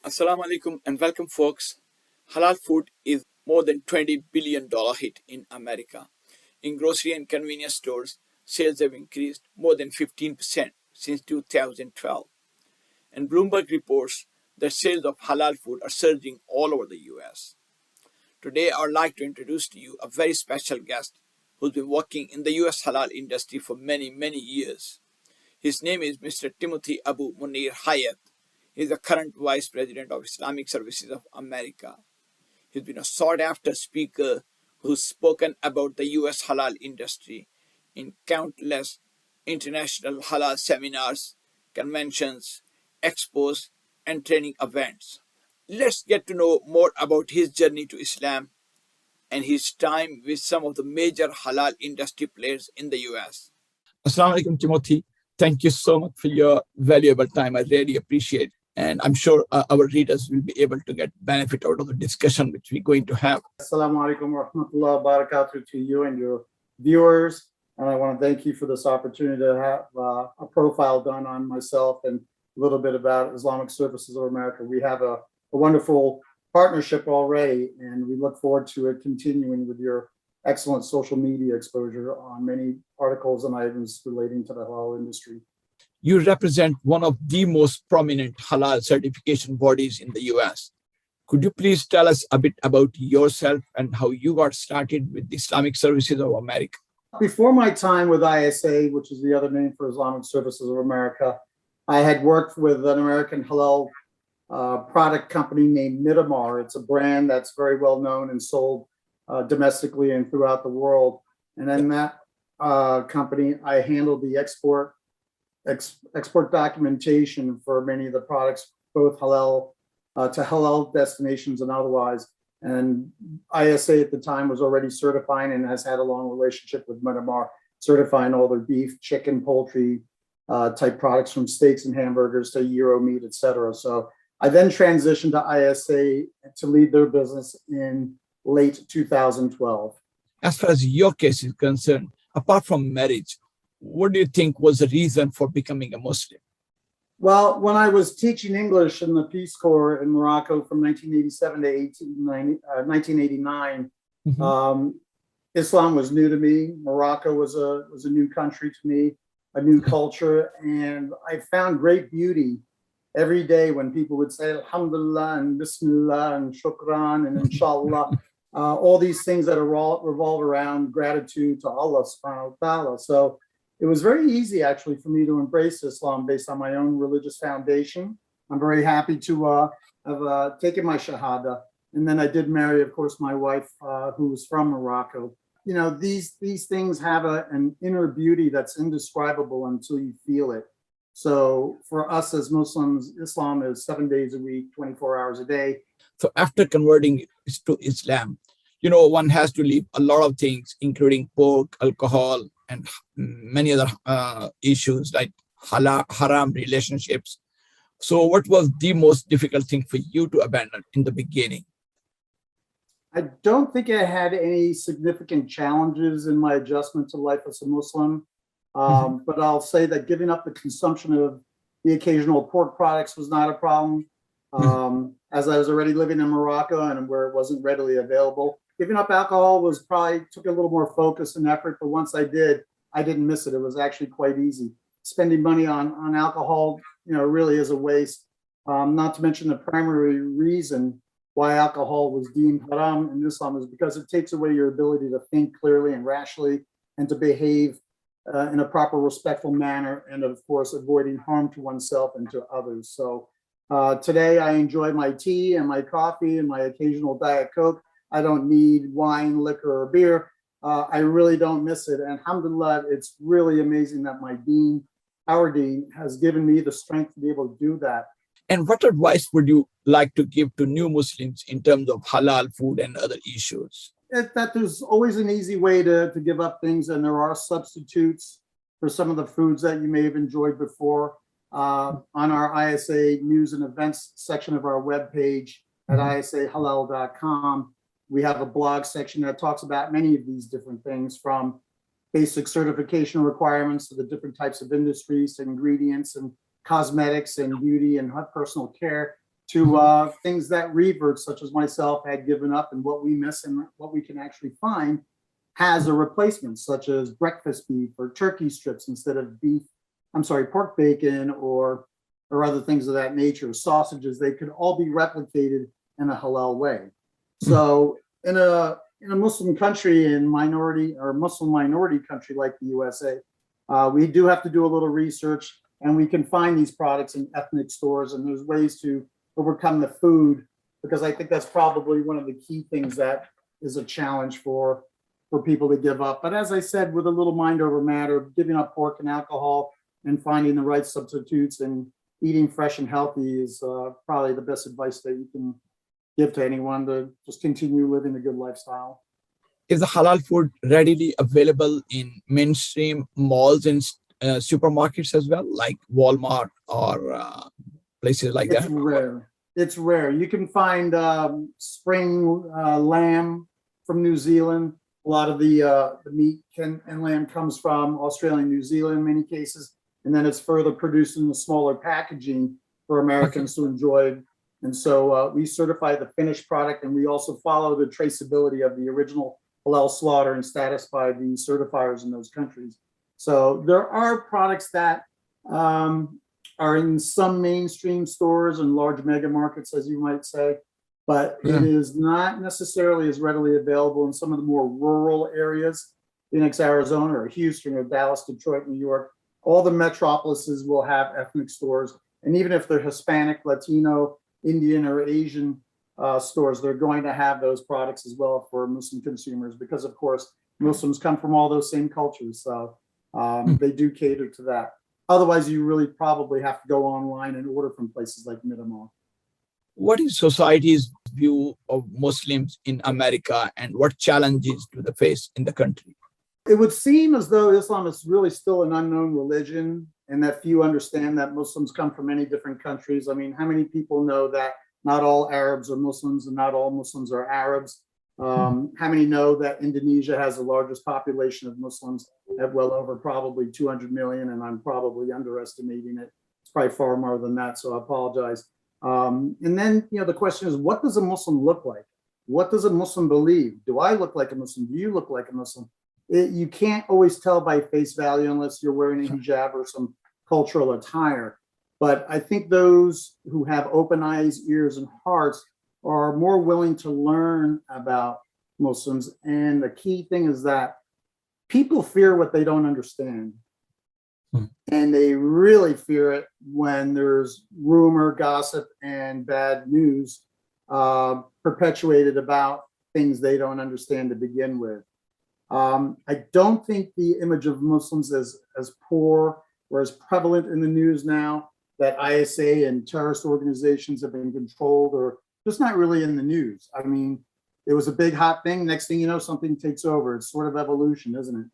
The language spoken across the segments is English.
Assalamu alaikum and welcome, folks. Halal food is more than $20 billion hit in America. In grocery and convenience stores, sales have increased more than 15% since 2012. And Bloomberg reports that sales of halal food are surging all over the US. Today, I would like to introduce to you a very special guest who's been working in the US halal industry for many, many years. His name is Mr. Timothy Abu Mounir Hyatt. He is the current Vice President of Islamic Services of America. He's been a sought-after speaker who's spoken about the U.S. halal industry in countless international halal seminars, conventions, expos, and training events. Let's get to know more about his journey to Islam and his time with some of the major halal industry players in the U.S. Assalamu alaikum, Timothy. Thank you so much for your valuable time. I really appreciate it. And I'm sure our readers will be able to get benefit out of the discussion which we're going to have. Assalamu alaikum wa rahmatullahi wa barakatuh to you and your viewers. And I want to thank you for this opportunity to have a profile done on myself and a little bit about Islamic Services of America. We have a wonderful partnership already, and we look forward to it continuing with your excellent social media exposure on many articles and items relating to the halal industry. You represent one of the most prominent halal certification bodies in the US. Could you please tell us a bit about yourself and how you got started with the Islamic Services of America? Before my time with ISA, which is the other name for Islamic Services of America, I had worked with an American halal product company named Midamar. It's a brand that's very well known and sold domestically and throughout the world. And in that company, I handled the export documentation for many of the products, both halal to halal destinations and otherwise. And ISA at the time was already certifying and has had a long relationship with Midamar, certifying all their beef, chicken, poultry type products, from steaks and hamburgers to gyro meat, etc. So I then transitioned to ISA to lead their business in late 2012. As far as your case is concerned, apart from marriage, what do you think was the reason for becoming a Muslim? Well, when I was teaching English in the Peace Corps in Morocco from 1987 to 1989, Islam was new to me. Morocco was a new country to me, a new culture, and I found great beauty every day when people would say Alhamdulillah and Bismillah and Shukran and Inshallah, all these things that revolve around gratitude to Allah subhanahu wa ta'ala. So it was very easy, actually, for me to embrace Islam based on my own religious foundation. I'm very happy to have taken my Shahada. And then I did marry, of course, my wife, who was from Morocco. You know, these things have an inner beauty that's indescribable until you feel it. So for us as Muslims, Islam is 7 days a week, 24 hours a day. So after converting to Islam, you know, one has to leave a lot of things, including pork, alcohol, and many other issues like haram relationships. So what was the most difficult thing for you to abandon in the beginning? I don't think I had any significant challenges in my adjustment to life as a Muslim. But I'll say that giving up the consumption of the occasional pork products was not a problem. As I was already living in Morocco and where it wasn't readily available. Giving up alcohol took a little more focus and effort, but once I did, I didn't miss it. It was actually quite easy. Spending money on alcohol, you know, really is a waste. Not to mention the primary reason why alcohol was deemed haram in Islam is because it takes away your ability to think clearly and rationally and to behave in a proper, respectful manner, and of course, avoiding harm to oneself and to others. So today I enjoy my tea and my coffee and my occasional Diet Coke. I don't need wine, liquor, or beer. I really don't miss it. And alhamdulillah, it's really amazing that my dean, our dean, has given me the strength to be able to do that. And what advice would you like to give to new Muslims in terms of halal food and other issues? That there's always an easy way to give up things, and there are substitutes for some of the foods that you may have enjoyed before. On our ISA news and events section of our webpage at isahalal.com, we have a blog section that talks about many of these different things, from basic certification requirements to the different types of industries, to ingredients and cosmetics and beauty and personal care. to things that reverts, such as myself, had given up, and what we miss and what we can actually find has a replacement, such as breakfast beef or turkey strips instead of pork bacon or other things of that nature, sausages. They could all be replicated in a halal way. So in a Muslim country and minority or Muslim minority country like the USA, we do have to do a little research, and we can find these products in ethnic stores, and there's ways to overcome the food, because I think that's probably one of the key things that is a challenge for people to give up. But as I said, with a little mind over matter, giving up pork and alcohol and finding the right substitutes and eating fresh and healthy is probably the best advice that you can give to anyone to just continue living a good lifestyle. Is the halal food readily available in mainstream malls and supermarkets as well, like Walmart or places like It's that? rare. It's rare. You can find spring lamb from New Zealand. A lot of the meat and lamb comes from Australia and New Zealand in many cases, and then it's further produced in the smaller packaging for Americans to enjoy. And so we certify the finished product, and we also follow the traceability of the original halal slaughter and status by the certifiers in those countries. So there are products that are in some mainstream stores and large mega markets, as you might say, but it is not necessarily as readily available in some of the more rural areas, Phoenix, Arizona, or Houston, or Dallas, Detroit, New York. All the metropolises will have ethnic stores. And even if they're Hispanic, Latino, Indian, or Asian stores, they're going to have those products as well for Muslim consumers, because of course, Muslims come from all those same cultures. So they do cater to that. Otherwise, you really probably have to go online and order from places like Miramar. What is society's view of Muslims in America, and what challenges do they face in the country? It would seem as though Islam is really still an unknown religion, and that few understand that Muslims come from many different countries. I mean, how many people know that not all Arabs are Muslims and not all Muslims are Arabs? How many know that Indonesia has the largest population of Muslims at well over probably 200 million, and I'm probably underestimating it. It's probably far more than that, so I apologize. And then, the question is, what does a Muslim look like? What does a Muslim believe? Do I look like a Muslim? Do you look like a Muslim? You can't always tell by face value unless you're wearing a hijab or some cultural attire. But I think those who have open eyes, ears, and hearts are more willing to learn about Muslims. And the key thing is that people fear what they don't understand. And they really fear it when there's rumor, gossip, and bad news perpetuated about things they don't understand to begin with. I don't think the image of Muslims as poor or as prevalent in the news now, that ISA and terrorist organizations have been controlled, or just not really in the news. I mean, it was a big hot thing. Next thing you know, something takes over. It's sort of evolution, isn't it?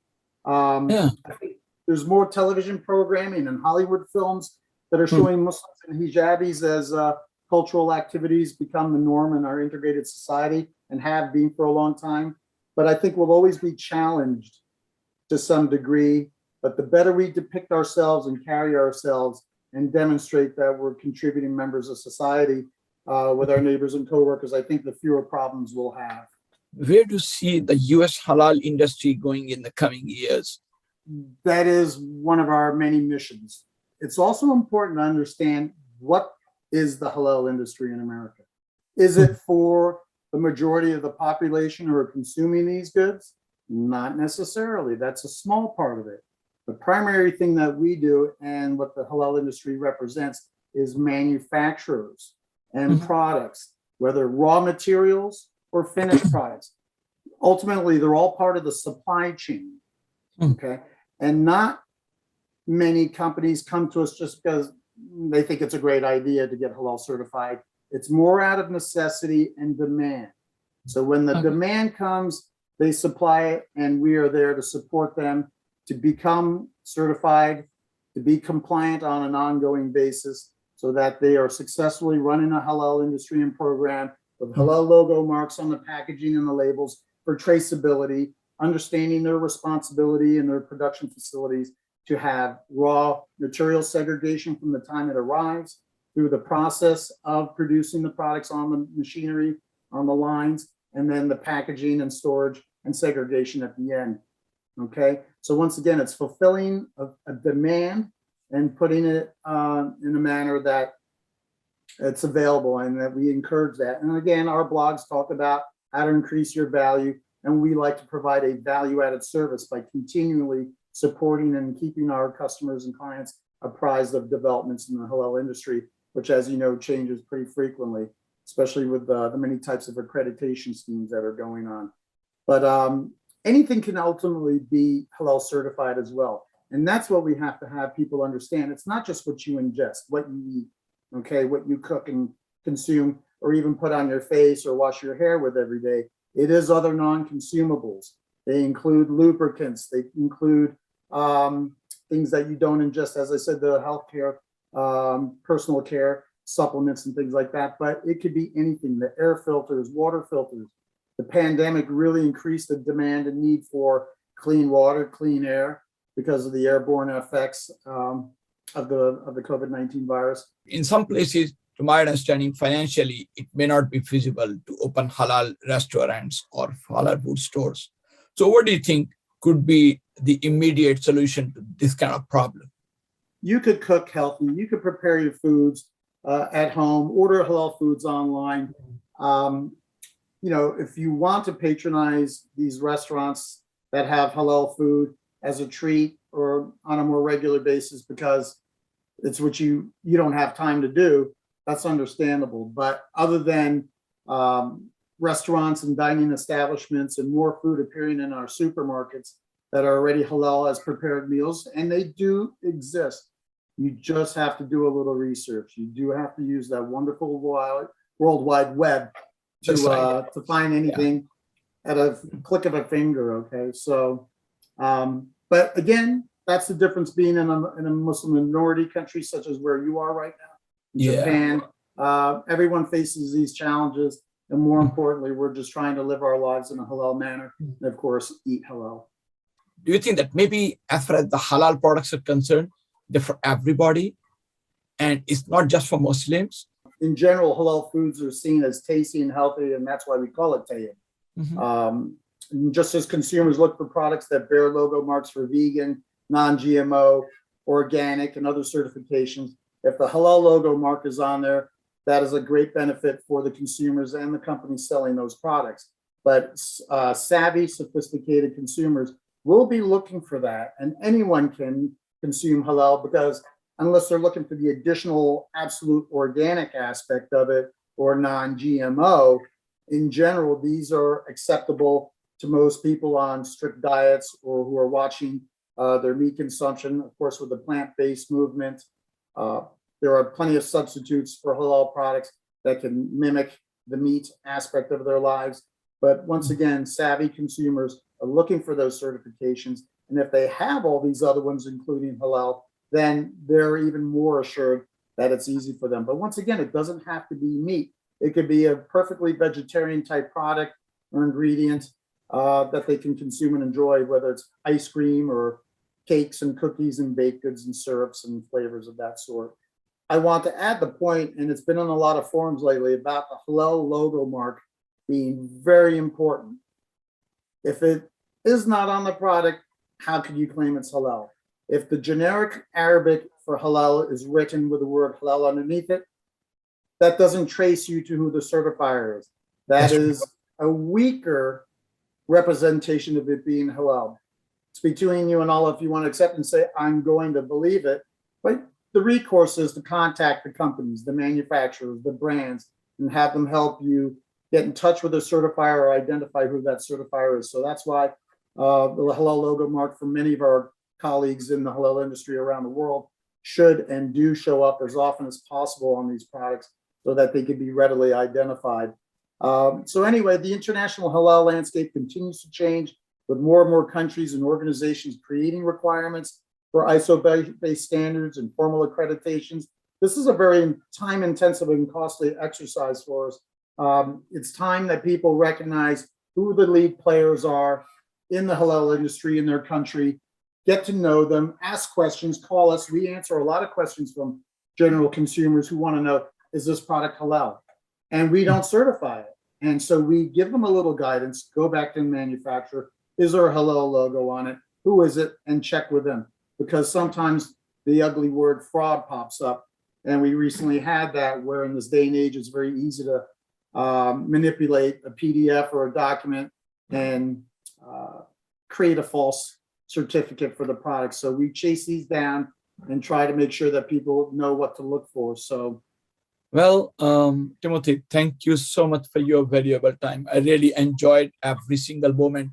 I think there's more television programming and Hollywood films that are showing Muslims and hijabis as cultural activities become the norm in our integrated society, and have been for a long time. But I think we'll always be challenged to some degree. But the better we depict ourselves and carry ourselves and demonstrate that we're contributing members of society with our neighbors and coworkers, I think the fewer problems we'll have. Where do you see the US halal industry going in the coming years? That is one of our many missions. It's also important to understand, what is the halal industry in America? Is it for the majority of the population who are consuming these goods? Not necessarily. That's a small part of it. The primary thing that we do, and what the halal industry represents, is manufacturers and products, whether raw materials or finished products. Ultimately, they're all part of the supply chain. Okay. And not many companies come to us just because they think it's a great idea to get halal certified. It's more out of necessity and demand. So when the demand comes, they supply it, and we are there to support them to become certified, to be compliant on an ongoing basis, so that they are successfully running a halal industry and program with halal logo marks on the packaging and the labels for traceability, understanding their responsibility in their production facilities to have raw material segregation from the time it arrives, through the process of producing the products on the machinery, on the lines, and then the packaging and storage and segregation at the end. Okay, so once again, it's fulfilling a demand and putting it in a manner that it's available, and that we encourage that. And again, our blogs talk about how to increase your value, and we like to provide a value-added service by continually supporting and keeping our customers and clients apprised of developments in the halal industry, which, as you know, changes pretty frequently, especially with the many types of accreditation schemes that are going on. But anything can ultimately be halal certified as well. And that's what we have to have people understand. It's not just what you ingest, what you eat, okay, what you cook and consume, or even put on your face or wash your hair with every day. It is other non-consumables. They include lubricants. They include things that you don't ingest. As I said, the healthcare, personal care, supplements and things like that. But it could be anything, the air filters, water filters. The pandemic really increased the demand and need for clean water, clean air, because of the airborne effects of the COVID-19 virus. In some places, to my understanding, financially, it may not be feasible to open halal restaurants or halal food stores. So what do you think could be the immediate solution to this kind of problem? You could cook healthy. You could prepare your foods at home, order halal foods online. If you want to patronize these restaurants that have halal food as a treat or on a more regular basis because it's what you don't have time to do, that's understandable. But other than restaurants and dining establishments and more food appearing in our supermarkets that are already halal as prepared meals, and they do exist, you just have to do a little research. You do have to use that wonderful World Wide Web to find anything at a click of a finger. Okay, so but again, that's the difference being in a Muslim minority country such as where you are right now, Japan. Everyone faces these challenges, and more importantly, we're just trying to live our lives in a halal manner, and of course, eat halal. Do you think that maybe as far as the halal products are concerned, they're for everybody, and it's not just for Muslims? In general, halal foods are seen as tasty and healthy, and that's why we call it tayyib. Just as consumers look for products that bear logo marks for vegan, non-GMO, organic, and other certifications, if the halal logo mark is on there, that is a great benefit for the consumers and the companies selling those products. But savvy, sophisticated consumers will be looking for that, and anyone can consume halal, because unless they're looking for the additional absolute organic aspect of it or non-GMO, in general, these are acceptable to most people on strict diets or who are watching their meat consumption. Of course, with the plant-based movement, there are plenty of substitutes for halal products that can mimic the meat aspect of their lives. But once again, savvy consumers are looking for those certifications. And if they have all these other ones, including halal, then they're even more assured that it's easy for them. But once again, it doesn't have to be meat. It could be a perfectly vegetarian type product or ingredient that they can consume and enjoy, whether it's ice cream or cakes and cookies and baked goods and syrups and flavors of that sort. I want to add the point, and it's been in a lot of forums lately, about the halal logo mark being very important. If it is not on the product, how can you claim it's halal? If the generic Arabic for halal is written with the word halal underneath it, that doesn't trace you to who the certifier is. That is a weaker representation of it being halal. It's between you and Allah if you want to accept and say, I'm going to believe it. But the recourse is to contact the companies, the manufacturers, the brands, and have them help you get in touch with a certifier or identify who that certifier is. So that's why the halal logo mark for many of our colleagues in the halal industry around the world should and do show up as often as possible on these products so that they can be readily identified. So anyway, the international halal landscape continues to change with more and more countries and organizations creating requirements for ISO-based standards and formal accreditations. This is a very time-intensive and costly exercise for us. It's time that people recognize who the lead players are in the halal industry in their country, get to know them, ask questions, call us. We answer a lot of questions from general consumers who want to know, is this product halal? And we don't certify it. And so we give them a little guidance, go back to the manufacturer, is there a halal logo on it? Who is it? And check with them. Because sometimes the ugly word fraud pops up. And we recently had that where in this day and age, it's very easy to manipulate a PDF or a document and create a false certificate for the product. So we chase these down and try to make sure that people know what to look for. So, well, Timothy, thank you so much for your valuable time. I really enjoyed every single moment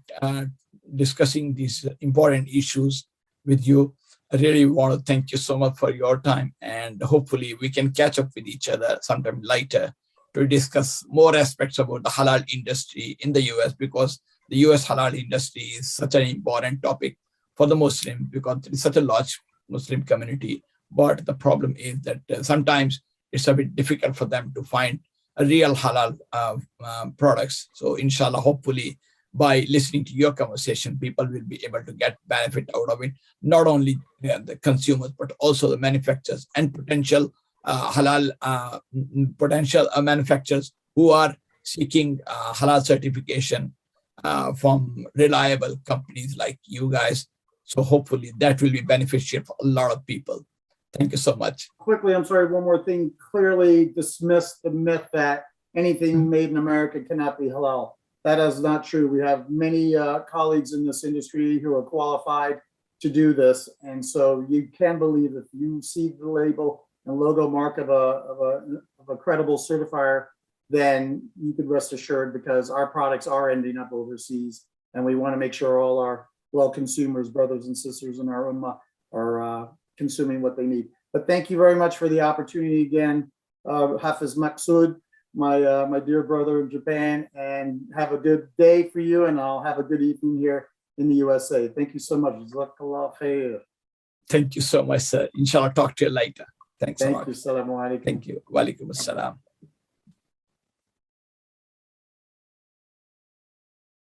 discussing these important issues with you. I really want to thank you so much for your time, and hopefully we can catch up with each other sometime later to discuss more aspects about the halal industry in the US, because the US halal industry is such an important topic for the Muslim, because it is such a large Muslim community. But the problem is that sometimes it's a bit difficult for them to find a real halal products. So inshallah, hopefully by listening to your conversation, people will be able to get benefit out of it, not only the consumers, but also the manufacturers and potential halal potential manufacturers who are seeking halal certification from reliable companies like you guys. So hopefully that will be beneficial for a lot of people. Thank you so much. Quickly, I'm sorry, one more thing. Clearly dismiss the myth that anything made in America cannot be halal. That is not true. We have many colleagues in this industry who are qualified to do this. And so you can believe if you see the label and logo mark of a credible certifier, then you could rest assured, because our products are ending up overseas. And we want to make sure all our consumers, brothers and sisters in our ummah, are consuming what they need. But thank you very much for the opportunity again, Hafiz Maksud, my dear brother in Japan, and have a good day for you, and I'll have a good evening here in the USA. Thank you so much. Jazakallah khair. Thank you so much, sir. Inshallah, talk to you later. Thanks a lot. Thank you. Assalamu alaikum. Thank you. Wa alaikum assalam.